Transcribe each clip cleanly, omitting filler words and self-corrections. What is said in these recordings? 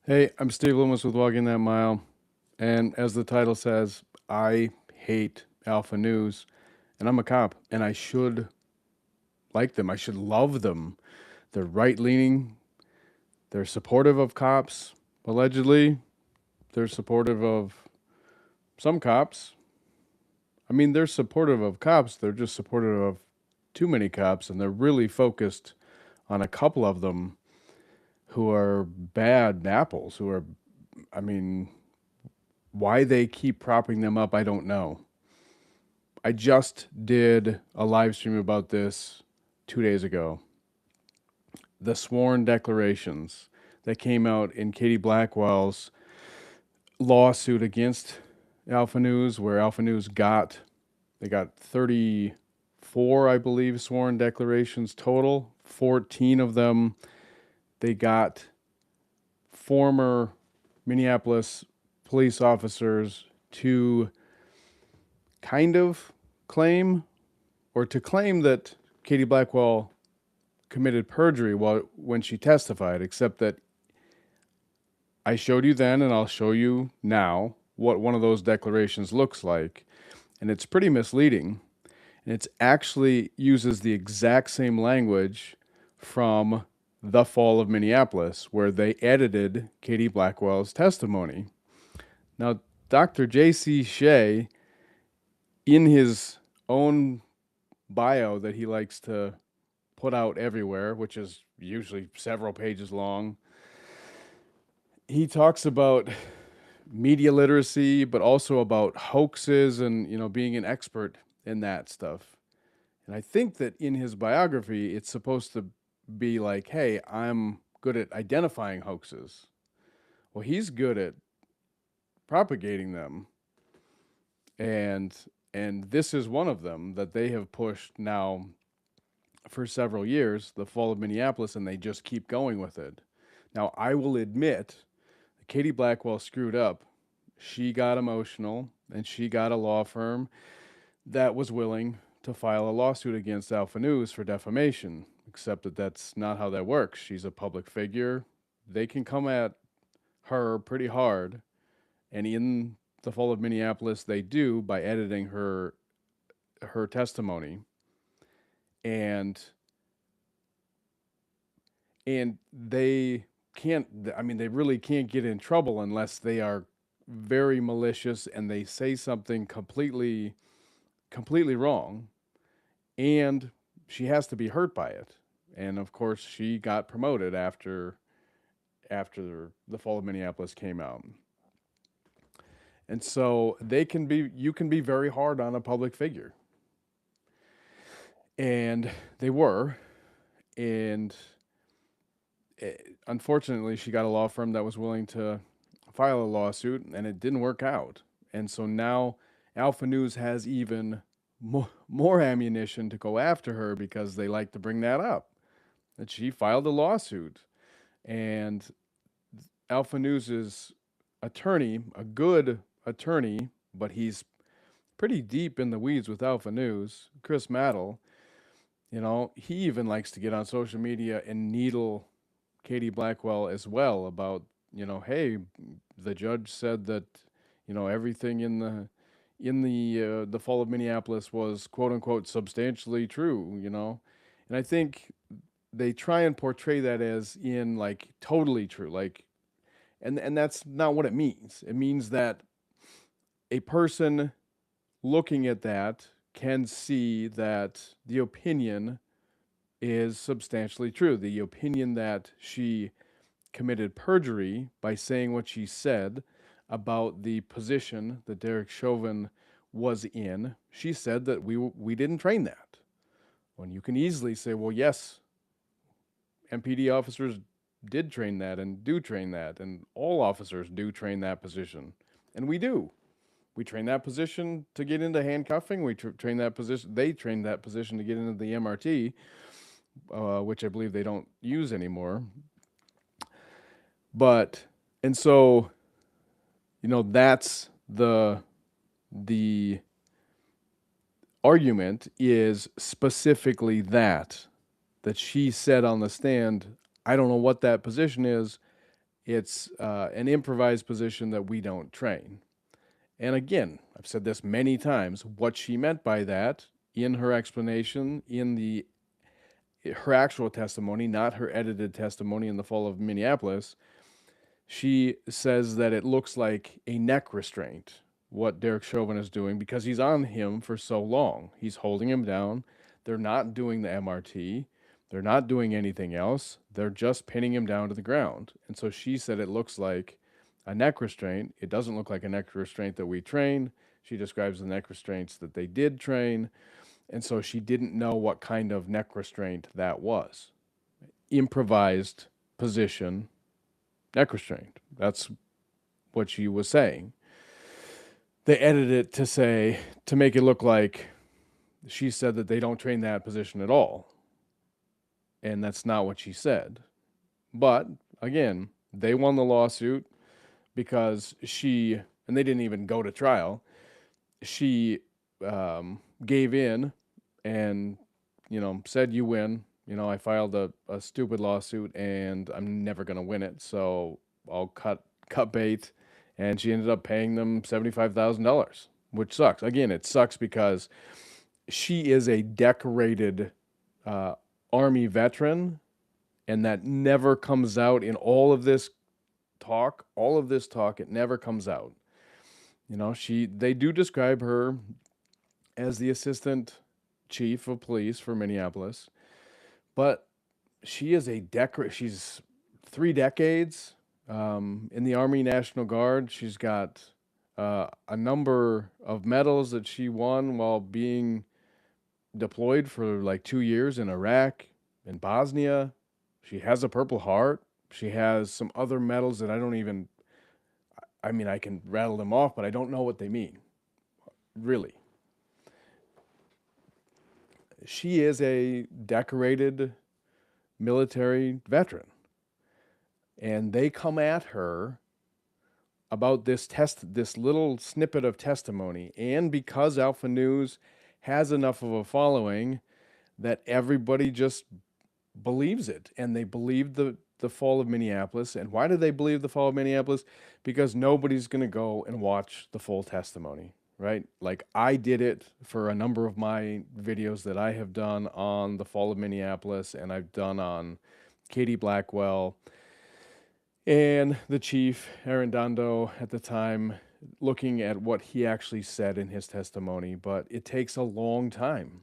Hey, I'm Steve Loomis with Walking That Mile, and as the title says, I hate Alpha News, and I'm a cop, and I should like them. I should love them. They're right-leaning. They're supportive of cops. Allegedly, they're supportive of some cops. I mean, they're supportive of cops. They're just supportive of too many cops, and they're really focused on a couple of them who are bad apples. I mean, why they keep propping them up, I don't know. I just did a live stream about this 2 days ago. The sworn declarations that came out in Katie Blackwell's lawsuit against Alpha News, where Alpha News they got 34, I believe, sworn declarations total. 14 of them they got former Minneapolis police officers to kind of claim to claim that Katie Blackwell committed perjury when she testified, except that I showed you then and I'll show you now what one of those declarations looks like. And it's pretty misleading. And it actually uses the exact same language from the fall of Minneapolis, where they edited Katie Blackwell's testimony. Now, Dr. J.C. Chaix, in his own bio that he likes to put out everywhere, which is usually several pages long, he talks about media literacy, but also about hoaxes and, being an expert in that stuff. And I think that in his biography, it's supposed to be like, hey, I'm good at identifying hoaxes. Well, he's good at propagating them. And this is one of them that they have pushed now for several years, the fall of Minneapolis, and they just keep going with it. Now, I will admit, Katie Blackwell screwed up. She got emotional, and she got a law firm that was willing to file a lawsuit against Alpha News for defamation, except that that's not how that works. She's a public figure. They can come at her pretty hard, and in the fall of Minneapolis, they do by editing her testimony. And they can't, I mean, they really can't get in trouble unless they are very malicious and they say something completely wrong, and she has to be hurt by it. And of course, she got promoted after the fall of Minneapolis came out. And so you can be very hard on a public figure. And they were. And unfortunately, she got a law firm that was willing to file a lawsuit, and it didn't work out. And so now Alpha News has even more ammunition to go after her because they like to bring that up, that she filed a lawsuit. And Alpha News's attorney, a good attorney, but he's pretty deep in the weeds with Alpha News, Chris Maddle, he even likes to get on social media and needle Katie Blackwell as well about, hey, the judge said that, everything in the fall of Minneapolis was quote unquote substantially true. And I think they try and portray that as in like totally true, like, and that's not what it means. It means that a person looking at that can see that the opinion is substantially true. The opinion that she committed perjury by saying what she said about the position that Derek Chauvin was in. She said that we didn't train that. When you can easily say, well, yes, MPD officers did train that and do train that, and all officers do train that position, and we do. We train that position to get into handcuffing. We train that position. They train that position to get into the MRT, which I believe they don't use anymore. But and so, that's the argument is specifically that she said on the stand, I don't know what that position is, It's an improvised position that we don't train. And again, I've said this many times, what she meant by that in her explanation, in her actual testimony, not her edited testimony in the fall of Minneapolis, she says that it looks like a neck restraint, what Derek Chauvin is doing, because he's on him for so long. He's holding him down. They're not doing the MRT. They're not doing anything else. They're just pinning him down to the ground. And so she said it looks like a neck restraint. It doesn't look like a neck restraint that we train. She describes the neck restraints that they did train. And so she didn't know what kind of neck restraint that was. Improvised position, neck restraint. That's what she was saying. They edited it to make it look like she said that they don't train that position at all. And that's not what she said. But again, they won the lawsuit because and they didn't even go to trial. She gave in and, said, you win. I filed a stupid lawsuit and I'm never going to win it. So I'll cut bait. And she ended up paying them $75,000, which sucks. Again, it sucks because she is a decorated Army veteran, and that never comes out in all of this talk. It never comes out. They do describe her as the assistant chief of police for Minneapolis, but she is she's 3 decades in the Army National Guard. She's got a number of medals that she won while being deployed for like 2 years in Iraq and Bosnia. She has a Purple Heart. She has some other medals that I can rattle them off, but I don't know what they mean, really. She is a decorated military veteran. And they come at her about this little snippet of testimony. And because Alpha News has enough of a following that everybody just believes it. And they believe the fall of Minneapolis. And why do they believe the fall of Minneapolis? Because nobody's going to go and watch the full testimony, right? Like I did it for a number of my videos that I have done on the fall of Minneapolis, and I've done on Katie Blackwell and the chief, Arredondo, at the time, looking at what he actually said in his testimony. But it takes a long time.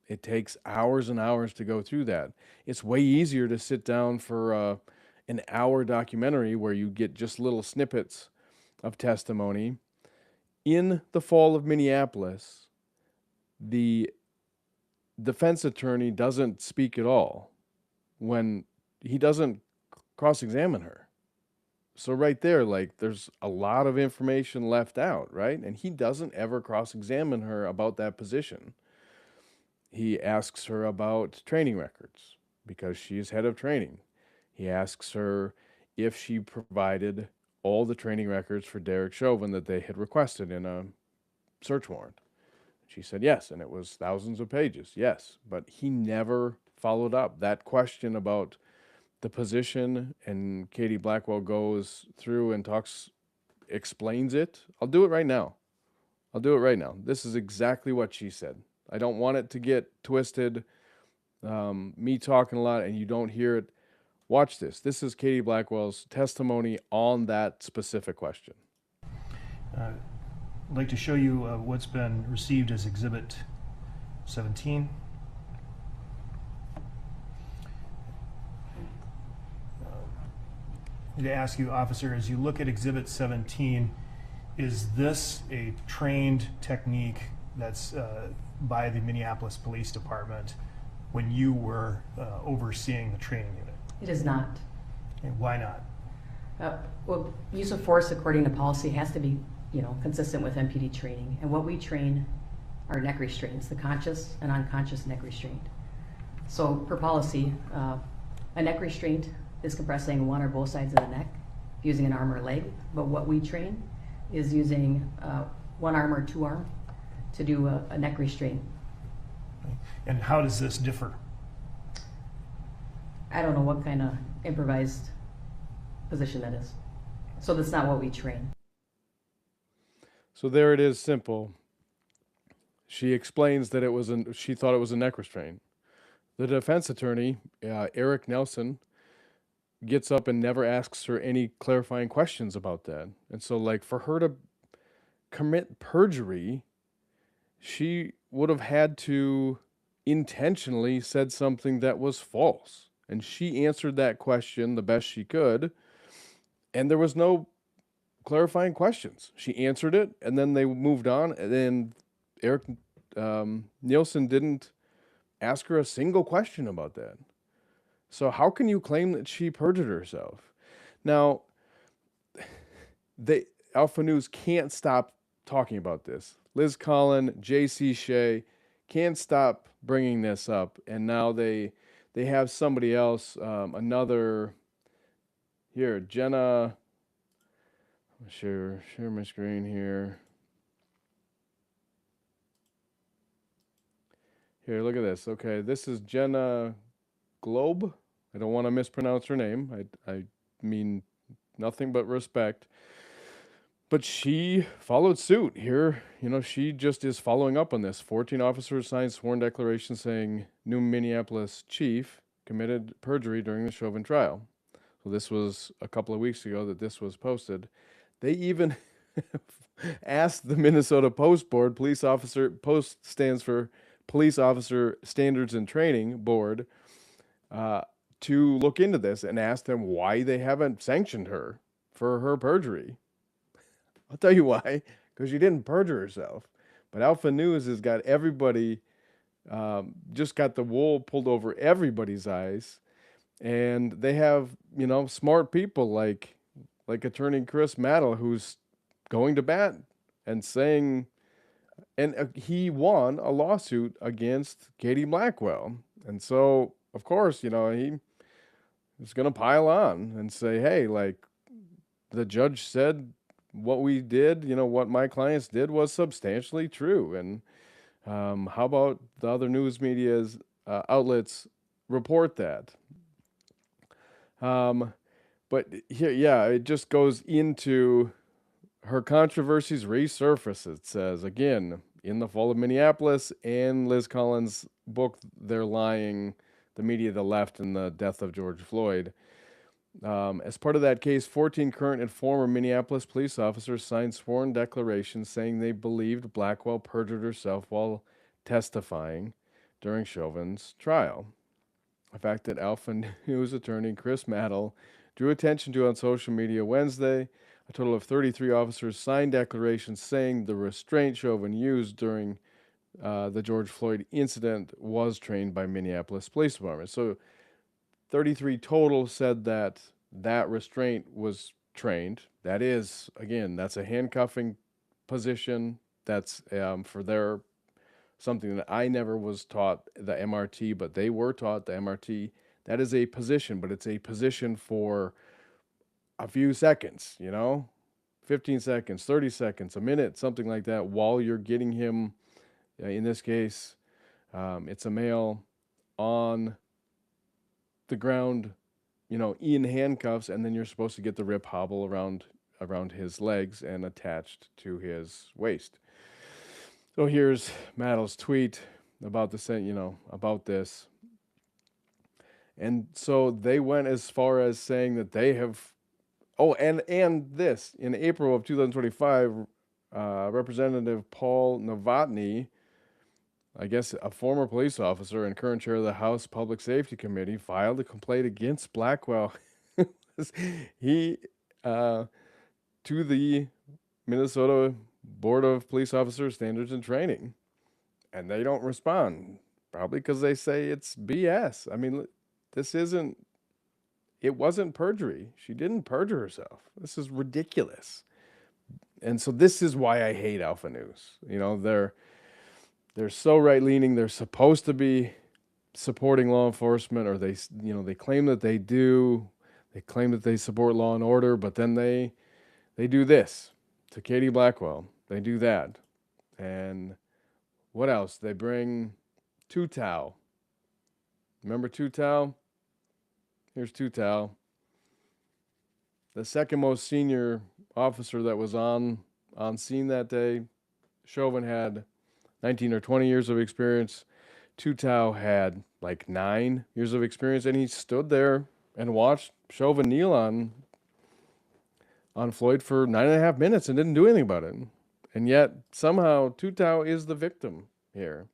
It takes hours and hours to go through that. It's way easier to sit down for an hour documentary where you get just little snippets of testimony. In the fall of Minneapolis, the defense attorney doesn't speak at all when he doesn't cross-examine her. So right there, like, there's a lot of information left out, right? And he doesn't ever cross-examine her about that position. He asks her about training records because she's head of training. He asks her if she provided all the training records for Derek Chauvin that they had requested in a search warrant. She said yes, and it was thousands of pages, yes. But he never followed up. That question about the position, and Katie Blackwell goes through and explains it. I'll do it right now. This is exactly what she said. I don't want it to get twisted. Me talking a lot and you don't hear it. Watch this. This is Katie Blackwell's testimony on that specific question. I'd like to show you what's been received as Exhibit 17. To ask you, officer, as you look at Exhibit 17, is this a trained technique that's by the Minneapolis Police Department when you were overseeing the training unit? It is not. And why not? Well, use of force according to policy has to be, consistent with MPD training. And what we train are neck restraints, the conscious and unconscious neck restraint. So per policy, a neck restraint is compressing one or both sides of the neck using an arm or leg. But what we train is using one arm or two arm to do a neck restraint. And how does this differ? I don't know what kind of improvised position that is. So that's not what we train. So there it is, simple. She explains that she thought it was a neck restraint. The defense attorney, Eric Nelson, gets up and never asks her any clarifying questions about that. And so, like, for her to commit perjury, she would have had to intentionally said something that was false. And she answered that question the best she could, and there was no clarifying questions. She answered it, and then they moved on, and then Eric Nielsen didn't ask her a single question about that. So how can you claim that she perjured herself? Now, Alpha News can't stop talking about this. Liz Collin, J.C. Chaix can't stop bringing this up, and now they have somebody else, another here, Jenna. Share my screen here. Here, look at this. Okay, this is Jenna Globe. I don't want to mispronounce her name. I mean nothing but respect. But she followed suit here. You know, she just is following up on this. 14 officers signed sworn declarations saying new Minneapolis chief committed perjury during the Chauvin trial. So this was a couple of weeks ago that this was posted. They even asked the Minnesota Post Board, Post stands for Police Officer Standards and Training Board, to look into this and ask them why they haven't sanctioned her for her perjury. I'll tell you why, because she didn't perjure herself. But Alpha News has got everybody, just got the wool pulled over everybody's eyes. And they have, you know, smart people like attorney Chris Maddle, who's going to bat and saying, and he won a lawsuit against Katie Blackwell. And so, of course, you know, he was going to pile on and say, hey, like, the judge said what we did, you know, what my clients did was substantially true. And how about the other news media's outlets report that? But here, yeah, it just goes into her controversies resurface, it says, again, in the fall of Minneapolis, and Liz Collin's book, They're Lying, the media, the left, and the death of George Floyd. As part of that case, 14 current and former Minneapolis police officers signed sworn declarations saying they believed Blackwell perjured herself while testifying during Chauvin's trial. A fact that Alpha News attorney Chris Maddle drew attention to on social media Wednesday. A total of 33 officers signed declarations saying the restraint Chauvin used during the George Floyd incident was trained by Minneapolis Police Department. So 33 total said that restraint was trained. That is, again, that's a handcuffing position. That's for something that I never was taught, the MRT, but they were taught the MRT. That is a position, but it's a position for a few seconds, you know, 15 seconds, 30 seconds, a minute, something like that, while you're getting him, in this case, it's a male, on the ground, you know, in handcuffs, and then you're supposed to get the rip hobble around his legs and attached to his waist. So here's Maddle's tweet about about this. And so they went as far as saying that they have, and this, in April of 2025, Representative Paul Novotny, I guess a former police officer and current chair of the House Public Safety Committee, filed a complaint against Blackwell. He, to the Minnesota Board of Police Officers Standards and Training, and they don't respond, probably because they say it's BS. I mean, it wasn't perjury. She didn't perjure herself. This is ridiculous. And so this is why I hate Alpha News. You know, they're so right-leaning. They're supposed to be supporting law enforcement, or they claim that they do. They claim that they support law and order, but then they do this to Katie Blackwell. They do that. And what else? They bring Tutau. Remember Tutau? Here's Tutau. the second most senior officer that was on scene that day. Chauvin had 19 or 20 years of experience. Tutau had like 9 years of experience, and he stood there and watched Chauvin kneel on Floyd for 9.5 minutes and didn't do anything about it. And yet somehow Tutau is the victim here.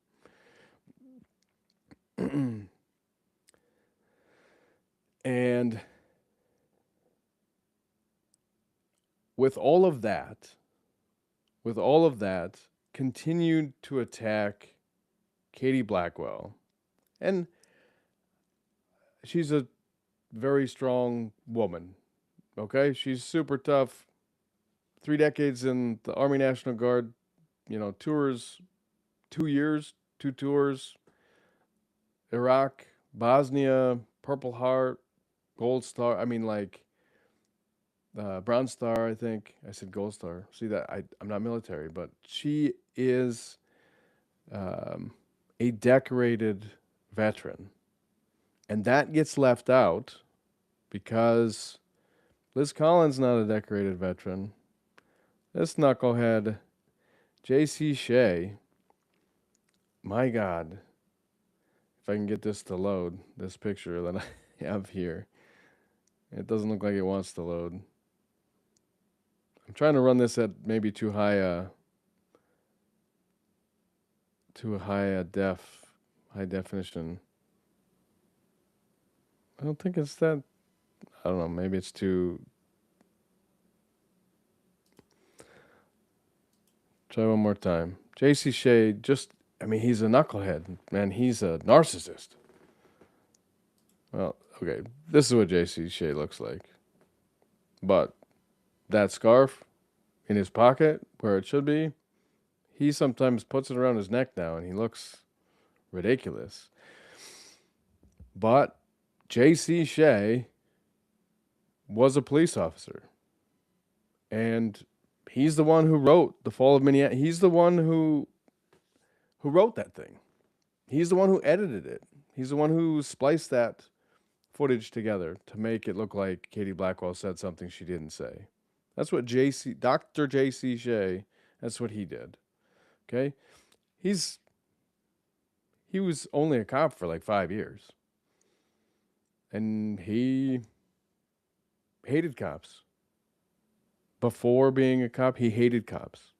And with all of that, continued to attack Katie Blackwell. And she's a very strong woman. Okay? She's super tough. 3 decades in the Army National Guard, tours, 2 years, 2 tours, Iraq, Bosnia, Purple Heart, Gold Star. I mean, like, Bronze Star, I think. I said Gold Star. See that? I'm not military, but she is a decorated veteran. And that gets left out because Liz Collin's not a decorated veteran. This knucklehead, J.C. Chaix, my God, if I can get this to load, this picture that I have here. It doesn't look like it wants to load. I'm trying to run this at maybe too high a high definition. I don't think it's that. I don't know. Maybe it's too. Try one more time. J.C. Chaix he's a knucklehead, man. He's a narcissist. Well, okay. This is what J.C. Chaix looks like. But that scarf in his pocket, where it should be, he sometimes puts it around his neck now, and he looks ridiculous. But J.C. Chaix was a police officer. And he's the one who wrote The Fall of Minneapolis. He's the one who wrote that thing. He's the one who edited it. He's the one who spliced that footage together to make it look like Katie Blackwell said something she didn't say. That's what Dr. J.C. Chaix, that's what he did. Okay? He was only a cop for like 5 years. And he hated cops. Before being a cop, he hated cops.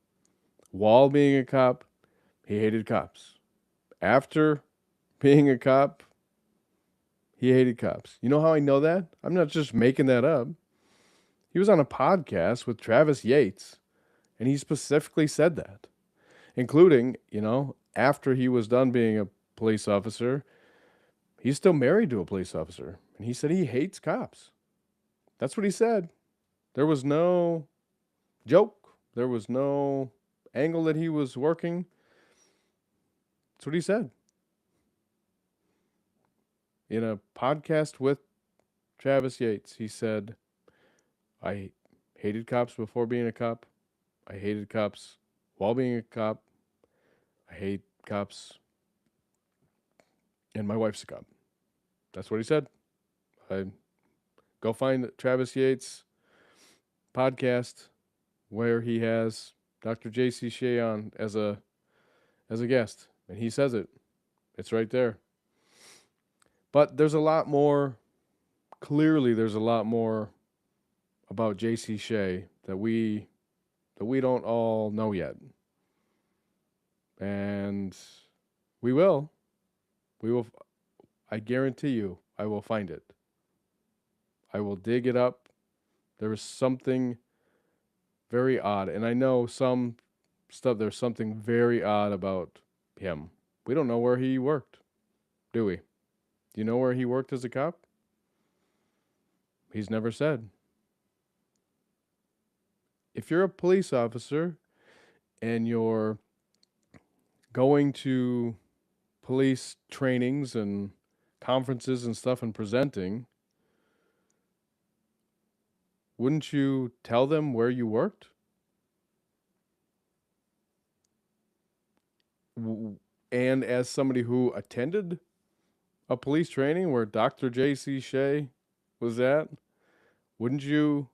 While being a cop, he hated cops. After being a cop, he hated cops. You know how I know that? I'm not just making that up. He was on a podcast with Travis Yates, and he specifically said that, including, after he was done being a police officer, he's still married to a police officer, and he said he hates cops. That's what he said. There was no joke. There was no angle that he was working. That's what he said. In a podcast with Travis Yates, he said, I hated cops before being a cop. I hated cops while being a cop. I hate cops. And my wife's a cop. That's what he said. Go find Travis Yates' podcast where he has Dr. J.C. Chaix on as a guest. And he says it. It's right there. But there's a lot more. Clearly, there's a lot more about J.C. Chaix that we don't all know yet. And we will. I guarantee you, I will find it. I will dig it up. There was something very odd. And I know some stuff, there's something very odd about him. We don't know where he worked, do we? Do you know where he worked as a cop? He's never said. If you're a police officer and you're going to police trainings and conferences and stuff and presenting, wouldn't you tell them where you worked? And as somebody who attended a police training where Dr. J.C. Chaix was at, wouldn't you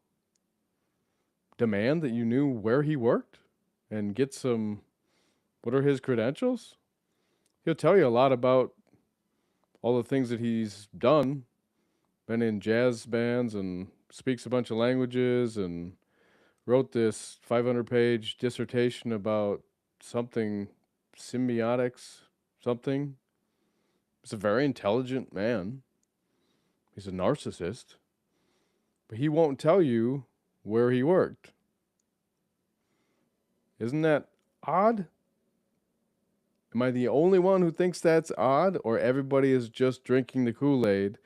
demand that you knew where he worked and get some, what are his credentials? He'll tell you a lot about all the things that he's done, been in jazz bands and speaks a bunch of languages and wrote this 500-page dissertation about something, symbiotics, something. He's a very intelligent man. He's a narcissist. But he won't tell you where he worked. Isn't that odd? Am I the only one who thinks that's odd, or everybody is just drinking the Kool-Aid?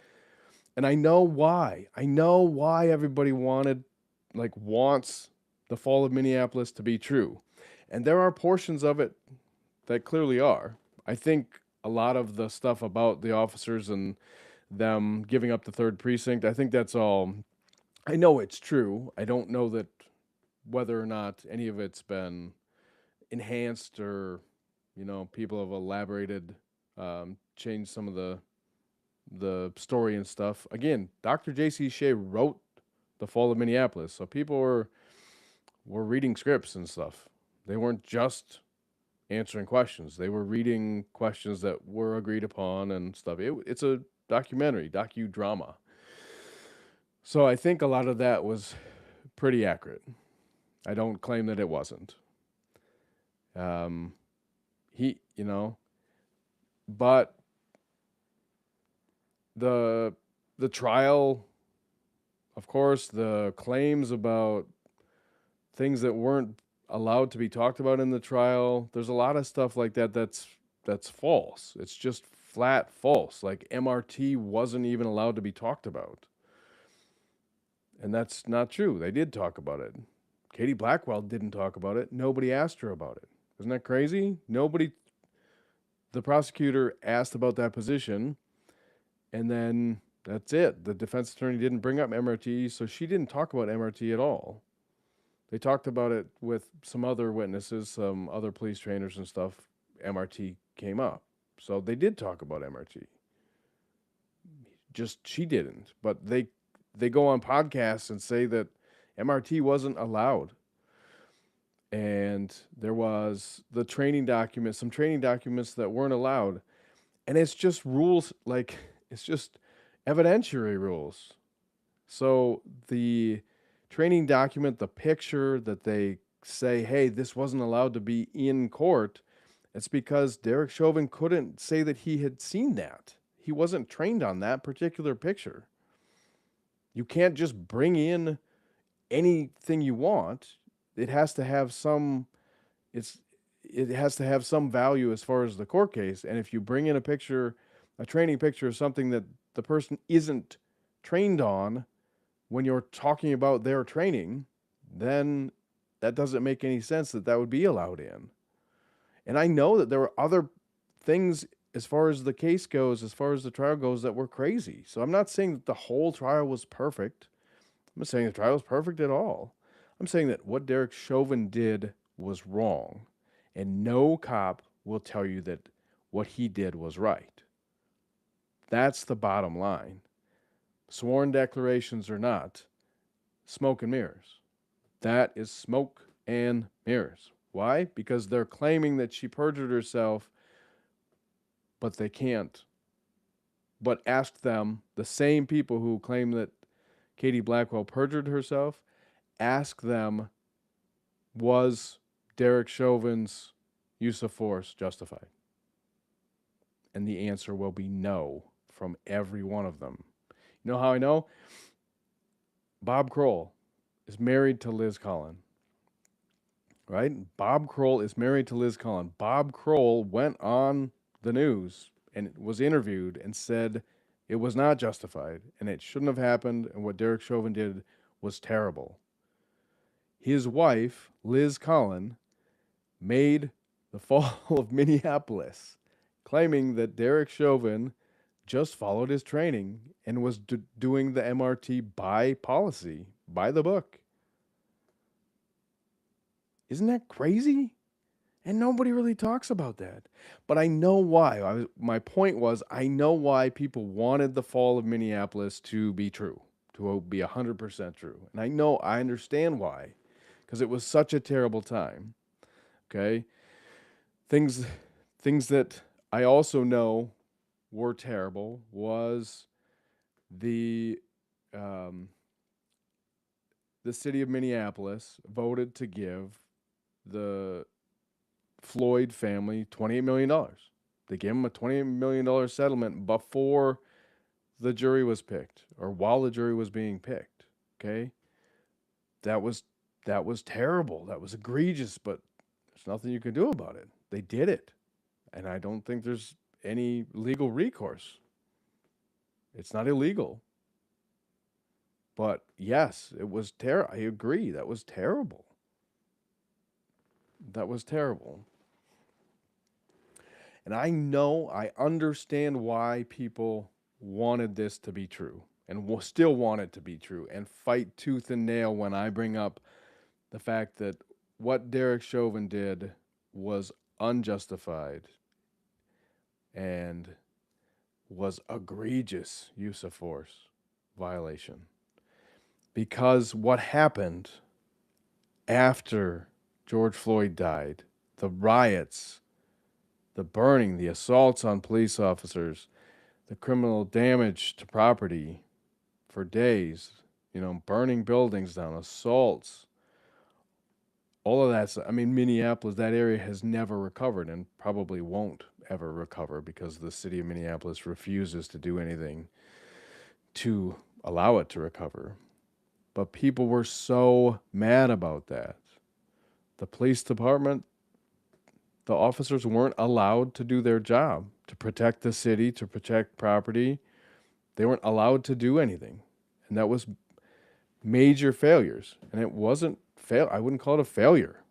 And I know why. I know why everybody wants the fall of Minneapolis to be true. And there are portions of it that clearly are. I think a lot of the stuff about the officers and them giving up the 3rd precinct, I think that's all. I know it's true. I don't know that whether or not any of it's been enhanced or, people have elaborated, changed some of the story and stuff. Again, Dr. J.C. Chaix wrote The Fall of Minneapolis, so people were reading scripts and stuff. They weren't just answering questions. They were reading questions that were agreed upon and stuff. It's a docudrama. So I think a lot of that was pretty accurate. I don't claim that it wasn't. But the trial, of course, the claims about things that weren't allowed to be talked about in the trial, there's a lot of stuff like that that's false. It's just flat false. Like MRT wasn't even allowed to be talked about. And that's not true. They did talk about it. Katie Blackwell didn't talk about it. Nobody asked her about it. Isn't that crazy? The prosecutor asked about that position, and then that's it. The defense attorney didn't bring up MRT, so she didn't talk about MRT at all. They talked about it with some other witnesses, some other police trainers and stuff. MRT came up. So they did talk about MRT. Just she didn't. But they go on podcasts and say that MRT wasn't allowed. And there was some training documents that weren't allowed. And it's just rules, it's just evidentiary rules. So the training document, the picture that they say, hey, this wasn't allowed to be in court, it's because Derek Chauvin couldn't say that he had seen that. He wasn't trained on that particular picture. You can't just bring in anything you want. It has to have some value as far as the court case. And if you bring in a training picture of something that the person isn't trained on when you're talking about their training, then that doesn't make any sense that would be allowed in. And I know that there were other things as far as the case goes, as far as the trial goes, that were crazy. So I'm not saying that the whole trial was perfect. I'm not saying the trial was perfect at all. I'm saying that what Derek Chauvin did was wrong. And no cop will tell you that what he did was right. That's the bottom line. Sworn declarations or not, smoke and mirrors. That is smoke and mirrors. Why? Because they're claiming that she perjured herself, but they can't. But ask them, the same people who claim that Katie Blackwell perjured herself, ask them, was Derek Chauvin's use of force justified? And the answer will be no from every one of them. You know how I know? Bob Kroll is married to Liz Collin. Right? Bob Kroll is married to Liz Collin. Bob Kroll went on the news and was interviewed and said it was not justified and it shouldn't have happened, and what Derek Chauvin did was terrible. His wife, Liz Collin, made the fall of Minneapolis, claiming that Derek Chauvin just followed his training and was doing the MRT by policy, by the book. Isn't that crazy? And nobody really talks about that. But I know why. My point was, I know why people wanted the fall of Minneapolis to be true, to be 100% true. And I understand why. because it was such a terrible time. Okay, things that I also know were terrible was the um, the city of Minneapolis voted to give the Floyd family $28 million. They gave them a $28 million settlement before the jury was picked, or while the jury was being picked. Okay, that was terrible. That was egregious, but there's nothing you can do about it. They did it, and I don't think there's any legal recourse. It's not illegal, but yes, it was terrible. I agree. That was terrible. That was terrible. And I understand why people wanted this to be true and will still want it to be true and fight tooth and nail when I bring up the fact that what Derek Chauvin did was unjustified and was egregious use of force violation. Because what happened after George Floyd died, the riots, the burning, the assaults on police officers, the criminal damage to property for days, burning buildings down, assaults, all of that. I mean, Minneapolis, that area has never recovered and probably won't ever recover because the city of Minneapolis refuses to do anything to allow it to recover. But people were so mad about that. The police department, the officers weren't allowed to do their job, to protect the city, to protect property. They weren't allowed to do anything. And that was major failures. And it wasn't I wouldn't call it a failure.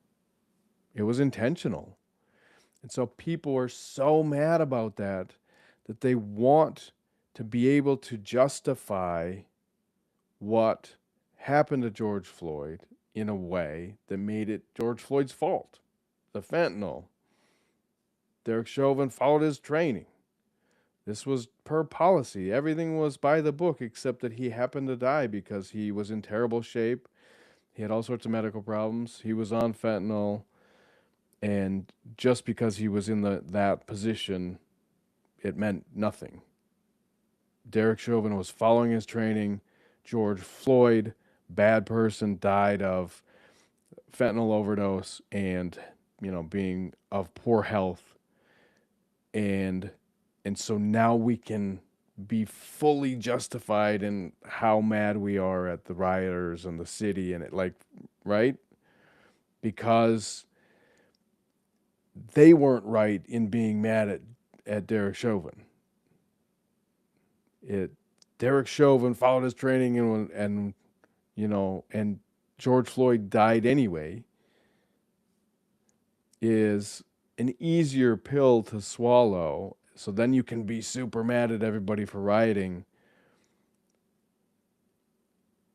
It was intentional. And so people are so mad about that they want to be able to justify what happened to George Floyd in a way that made it George Floyd's fault. The fentanyl. Derek Chauvin followed his training. This was per policy. Everything was by the book except that he happened to die because he was in terrible shape. He had all sorts of medical problems. He was on fentanyl. And just because he was in that position, it meant nothing. Derek Chauvin was following his training. George Floyd, bad person, died of fentanyl overdose and, being of poor health. And so now we can be fully justified in how mad we are at the rioters and the city and it, right? Because they weren't right in being mad at Derek Chauvin. Derek Chauvin followed his training and George Floyd died anyway is an easier pill to swallow. So then you can be super mad at everybody for rioting,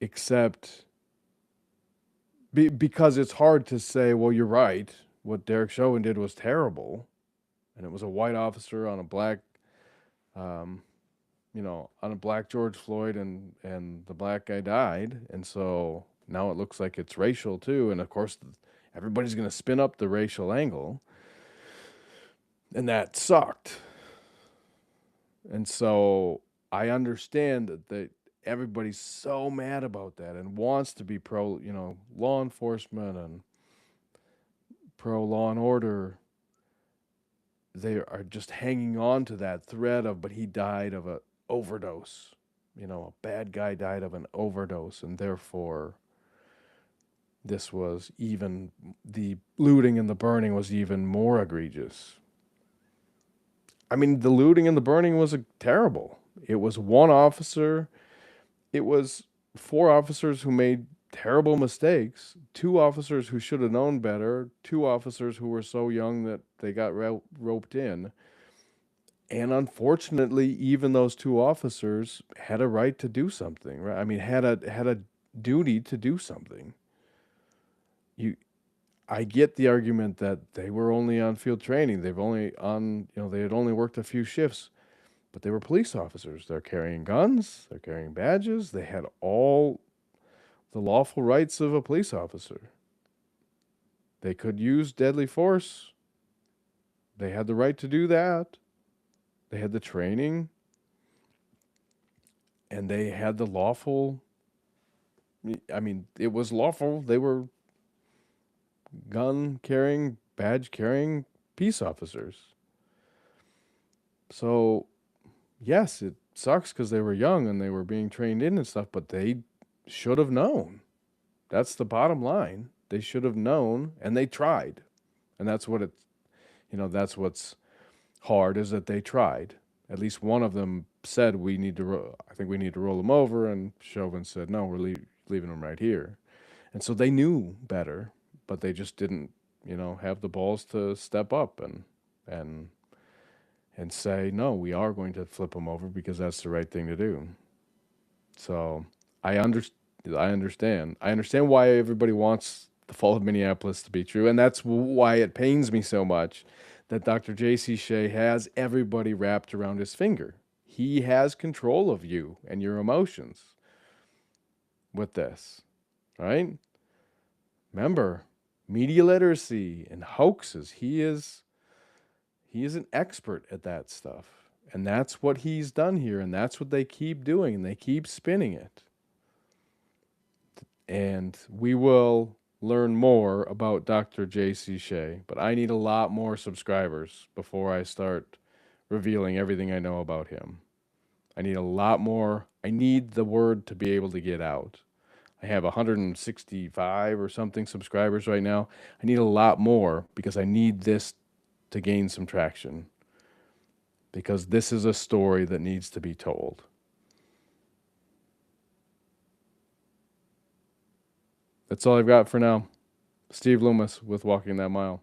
except because it's hard to say, well, you're right. What Derek Chauvin did was terrible. And it was a white officer on a black, on a black George Floyd and the black guy died. And so now it looks like it's racial too. And of course, everybody's going to spin up the racial angle. And that sucked. And so I understand that everybody's so mad about that and wants to be pro, law enforcement and pro law and order. They are just hanging on to that thread of, but he died of an overdose. A bad guy died of an overdose, and therefore this was even, the looting and the burning was even more egregious. I mean, the looting and the burning was terrible. It was one officer. It was 4 officers who made terrible mistakes, 2 officers who should have known better, 2 officers who were so young that they got roped in. And unfortunately, even those 2 officers had a right to do something, right? I mean, had a duty to do something. I get the argument that they were only on field training. They had only worked a few shifts, but they were police officers. They're carrying guns, they're carrying badges, they had all the lawful rights of a police officer. They could use deadly force. They had the right to do that. They had the training. And they had the lawful, I mean, it was lawful. They were gun carrying, badge carrying peace officers. So, yes, it sucks because they were young and they were being trained in and stuff, but they should have known. That's the bottom line. They should have known, and they tried. And that's what that's what's hard, is that they tried. At least one of them said, I think we need to roll him over, and Chauvin said, no, we're leaving him right here. And so they knew better, but they just didn't, have the balls to step up and say, no, we are going to flip him over because that's the right thing to do. So I understand. I understand why everybody wants the fall of Minneapolis to be true, and that's why it pains me so much that Dr. J.C. Chaix has everybody wrapped around his finger. He has control of you and your emotions with this, right? Remember, media literacy and hoaxes. He is an expert at that stuff. And that's what he's done here, and that's what they keep doing, and they keep spinning it. And we will learn more about Dr. J.C. Chaix, but I need a lot more subscribers before I start revealing everything I know about him. I need a lot more. I need the word to be able to get out. I have 165 or something subscribers right now. I need a lot more because I need this to gain some traction, because this is a story that needs to be told. That's all I've got for now. Steve Loomis with Walking That Mile.